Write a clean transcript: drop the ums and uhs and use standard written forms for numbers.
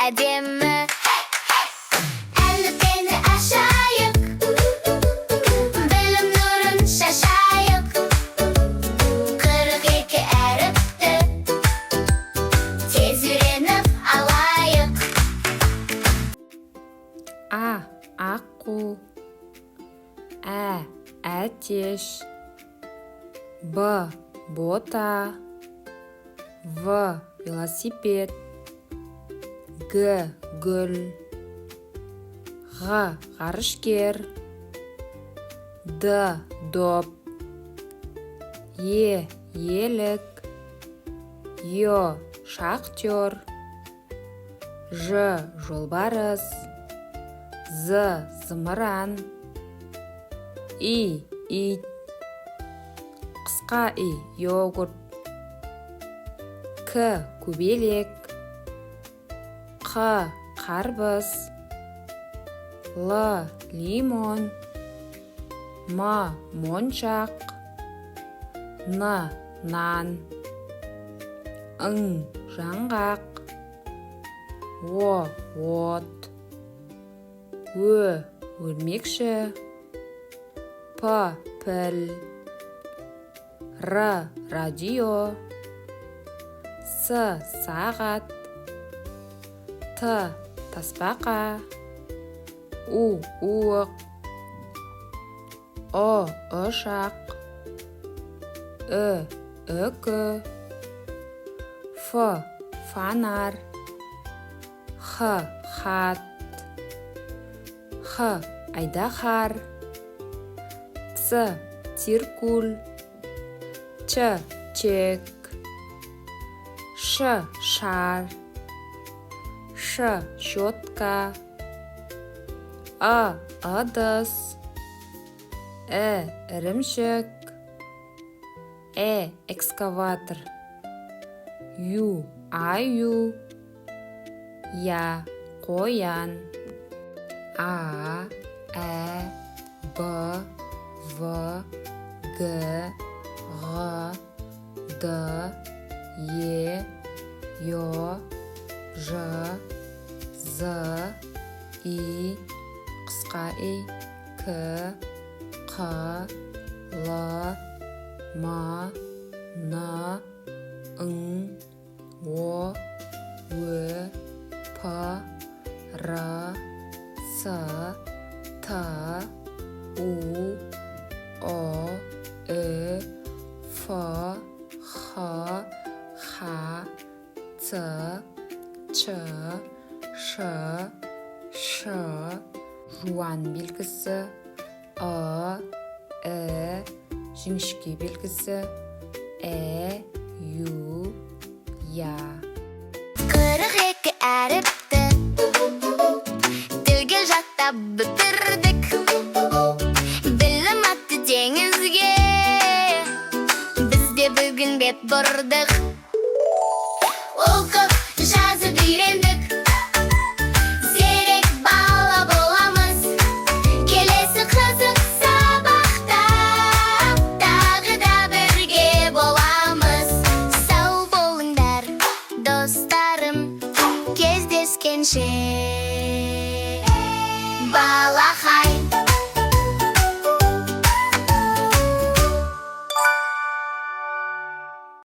әдемі. Әліппені ашайық, білім нұрын шашайық. 42 әріпті тез үйреніп алайық. А. Аққу. Әтеш. Б. Бота. В. Велосипед. Г. Гүл. Г. Ғарышкер. Д. Доп. Елік. Ё. Шахтер. Ж. Жолбарыс. З. Зымыран. Ит. Қысқа и. Йогурт. К. Көбелек. Қ. Қарбыз. Л. Лимон. М. Моншақ. Н. Нан. Ң. Жаңғақ. О. От. Ö. Өрмекші. П. Піл. Р. Радио. С. Сағат. Т. Тасбақа. У. Уық. О. Ұшақ. Ү. Үкі. Ф. Фонар. Х. Хат. Х. Айдахар. Ц. Циркуль. Ч. Чек. Ш. Шар. Ш. Щетка. А. Ыдыс. Ірімшік. Экскаватор. Ю. Аю. Я. Қоян. А. Б. В. Г. Ғ. Д. Е. Ё. Ж. З. И. Қысқа и. К. Қ. Л. М. Н. Ң. О. Ö. П. Р. С. Т. У. О. Ö. Ф. Х. Х. Ц. Ч. Ш. Ш. Жуан белгісі. Жіңішке белгісі. Ю. Я. 42 әріпті тілге жаттап бітірдік. Білім атты теңізге біз де бүгін бет бұрдық.